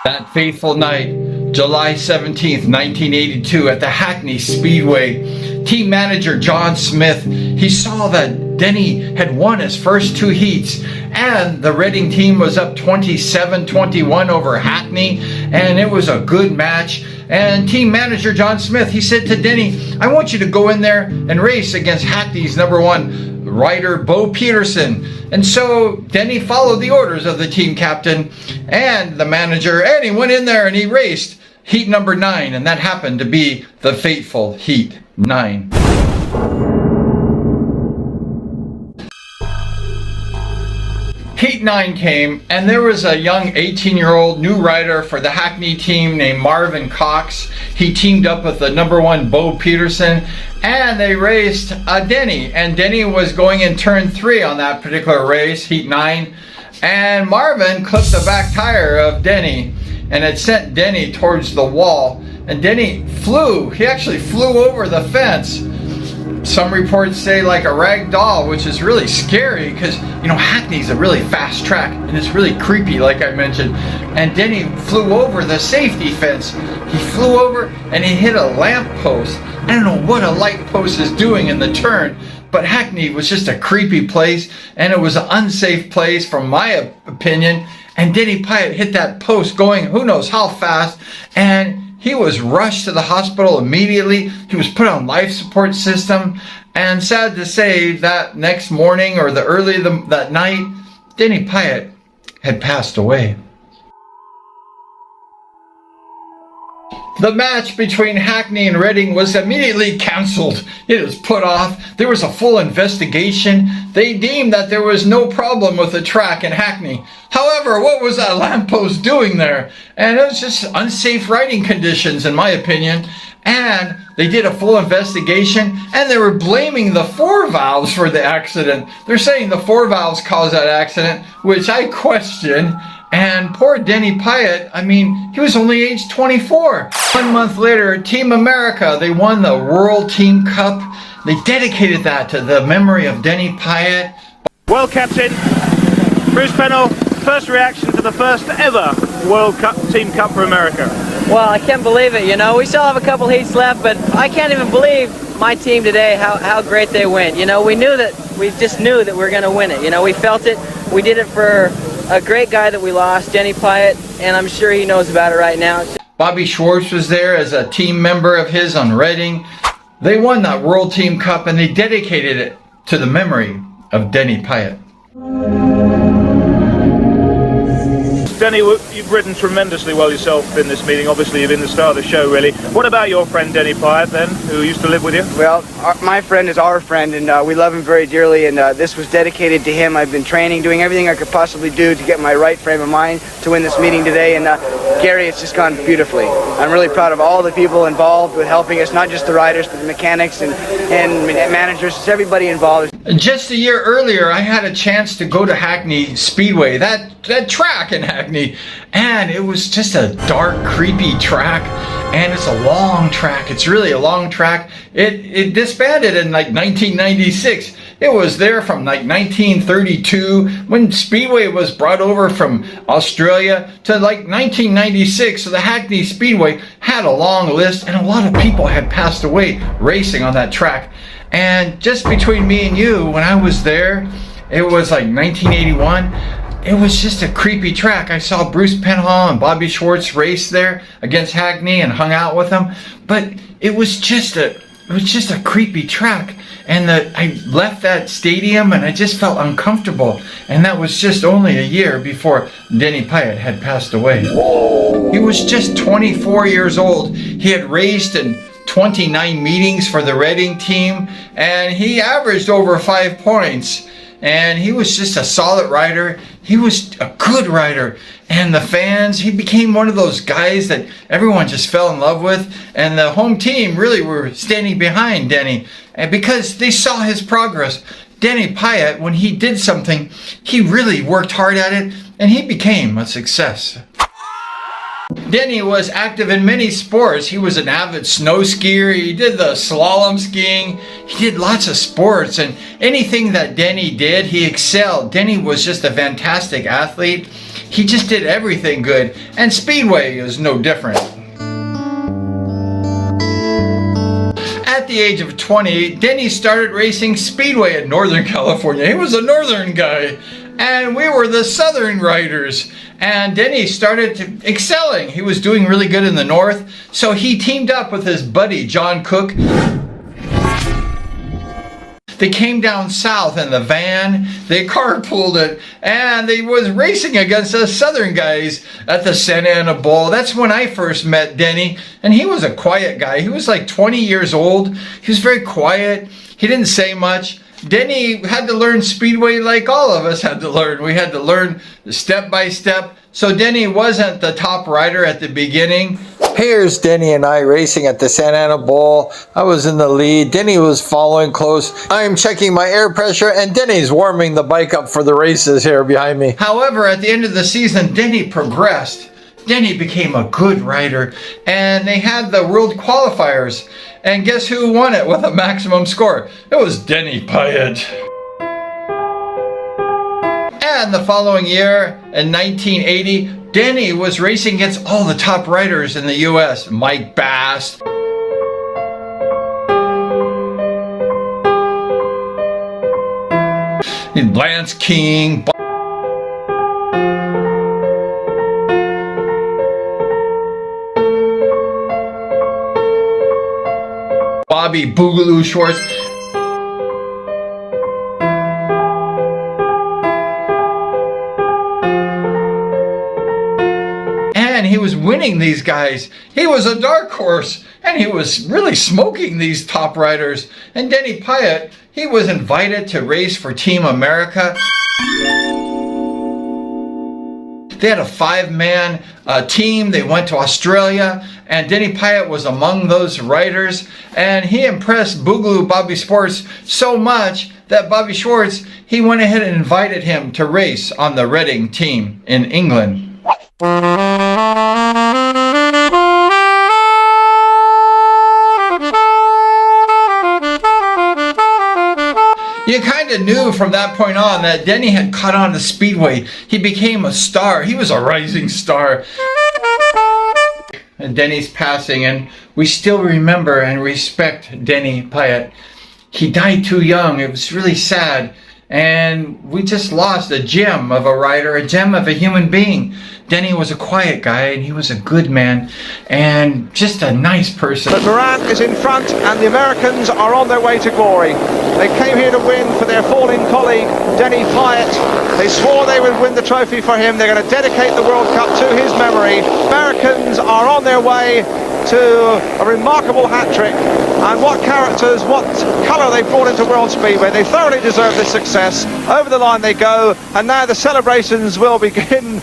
That fateful night, July 17th, 1982, at the Hackney Speedway, team manager John Smith, he saw that Denny had won his first two heats, and the Reading team was up 27-21 over Hackney, and it was a good match. And team manager John Smith, he said to Denny, I want you to go in there and race against Hackney's number one rider, Bo Peterson. And so Denny followed the orders of the team captain and the manager, and he went in there and he raced heat number 9, and that happened to be the fateful heat 9. Heat 9 came, and there was a young 18-year-old new rider for the Hackney team named Marvin Cox. He teamed up with the number 1 Bo Peterson, and they raced Denny. And Denny was going in turn 3 on that particular race, Heat 9. And Marvin clipped the back tire of Denny, and it sent Denny towards the wall. And Denny flew. He actually flew over the fence. Some reports say like a rag doll, which is really scary because, you know, Hackney's a really fast track and it's really creepy, like I mentioned. And Denny flew over the safety fence. He flew over and he hit a lamp post. I don't know what a light post is doing in the turn, but Hackney was just a creepy place, and it was an unsafe place from my opinion. And Denny Pyeatt hit that post going who knows how fast, and he was rushed to the hospital immediately. He was put on life support system, and sad to say that next morning or that night, Denny Pyeatt had passed away. The match between Hackney and Reading was immediately cancelled. It was put off. There was a full investigation. They deemed that there was no problem with the track in Hackney. However, what was that lamppost doing there? And it was just unsafe riding conditions, in my opinion. And they did a full investigation, and they were blaming the 4 valves for the accident. They're saying the 4 valves caused that accident, which I question. And poor Denny Pyeatt, I mean, he was only age 24. 1 month later, Team America, they won the World Team Cup. They dedicated that to the memory of Denny Pyeatt. Well, Captain, Bruce Pennell, first reaction to the first ever World Cup Team Cup for America. Well, I can't believe it, you know. We still have a couple heats left, but I can't even believe my team today, how great they went. You know, we just knew that we were going to win it. You know, we felt it. We did it for a great guy that we lost, Denny Pyeatt, and I'm sure he knows about it right now. Bobby Schwartz was there as a team member of his on Reading. They won that World Team Cup, and they dedicated it to the memory of Denny Pyeatt. Denny, you've ridden tremendously well yourself in this meeting. Obviously, you've been the star of the show, really. What about your friend Denny Pyeatt, then, who used to live with you? Well, my friend is our friend, and we love him very dearly, and this was dedicated to him. I've been training, doing everything I could possibly do to get my right frame of mind to win this meeting today, and Gary, it's just gone beautifully. I'm really proud of all the people involved with helping us, not just the riders, but the mechanics and managers, just everybody involved. Just a year earlier, I had a chance to go to Hackney Speedway, that track in Hackney, and it was just a dark, creepy track, and it's a long track. It's really a long track. It disbanded in like 1996. It was there from like 1932 when Speedway was brought over from Australia to like 1996. So the Hackney Speedway had a long list, and a lot of people had passed away racing on that track. And just between me and you, when I was there, it was like 1981. It was just a creepy track. I saw Bruce Pennell and Bobby Schwartz race there against Hackney and hung out with them. But it was just a creepy track. And I left that stadium and I just felt uncomfortable. And that was just only a year before Denny Pyeatt had passed away. He was just 24 years old. He had raced in 29 meetings for the Reading team, and he averaged over 5 points. And he was just a solid rider. He was a good rider. And the fans, he became one of those guys that everyone just fell in love with. And the home team really were standing behind Denny, and because they saw his progress. Denny Pyeatt, when he did something, he really worked hard at it, and he became a success. Denny was active in many sports. He was an avid snow skier. He did the slalom skiing. He did lots of sports, and anything that Denny did, he excelled. Denny was just a fantastic athlete. He just did everything good, and Speedway is no different. At the age of 20, Denny started racing Speedway in Northern California. He was a northern guy, and we were the southern riders. And Denny started excelling. He was doing really good in the north, so he teamed up with his buddy John Cook. They came down south in the van, they carpooled it, and they was racing against us southern guys at the Santa Ana Bowl. That's when I first met Denny, and he was a quiet guy. He was like 20 years old. He was very quiet. He didn't say much. Denny had to learn Speedway like all of us had to learn. We had to learn step by step. So Denny wasn't the top rider at the beginning. Here's Denny and I racing at the Santa Ana Bowl. I was in the lead. Denny was following close. I'm checking my air pressure, and Denny's warming the bike up for the races here behind me. However, at the end of the season, Denny progressed. Denny became a good rider, and they had the world qualifiers. And guess who won it with a maximum score? It was Denny Pyeatt. And the following year, in 1980, Denny was racing against all the top riders in the US. Mike Bass, Lance King, Bobby Boogaloo Schwartz. And he was winning these guys. He was a dark horse, and he was really smoking these top riders. And Denny Pyeatt, he was invited to race for Team America. They had a 5-man team. They went to Australia, and Denny Pyeatt was among those riders, and he impressed Boogaloo Bobby Schwartz so much that Bobby Schwartz, he went ahead and invited him to race on the Reading team in England. You kind of knew from that point on that Denny had caught on to Speedway. He became a star. He was a rising star. And Denny's passing, and we still remember and respect Denny Pyeatt. He died too young. It was really sad. And we just lost a gem of a rider, a gem of a human being. Denny was a quiet guy, and he was a good man, and just a nice person. But Moran is in front, and the Americans are on their way to glory. They came here to win for their fallen colleague, Denny Pyeatt. They swore they would win the trophy for him. They're going to dedicate the World Cup to his memory. Americans are on their way to a remarkable hat-trick. And what characters, what colour they brought into World Speedway. They thoroughly deserve this success. Over the line they go, and now the celebrations will begin.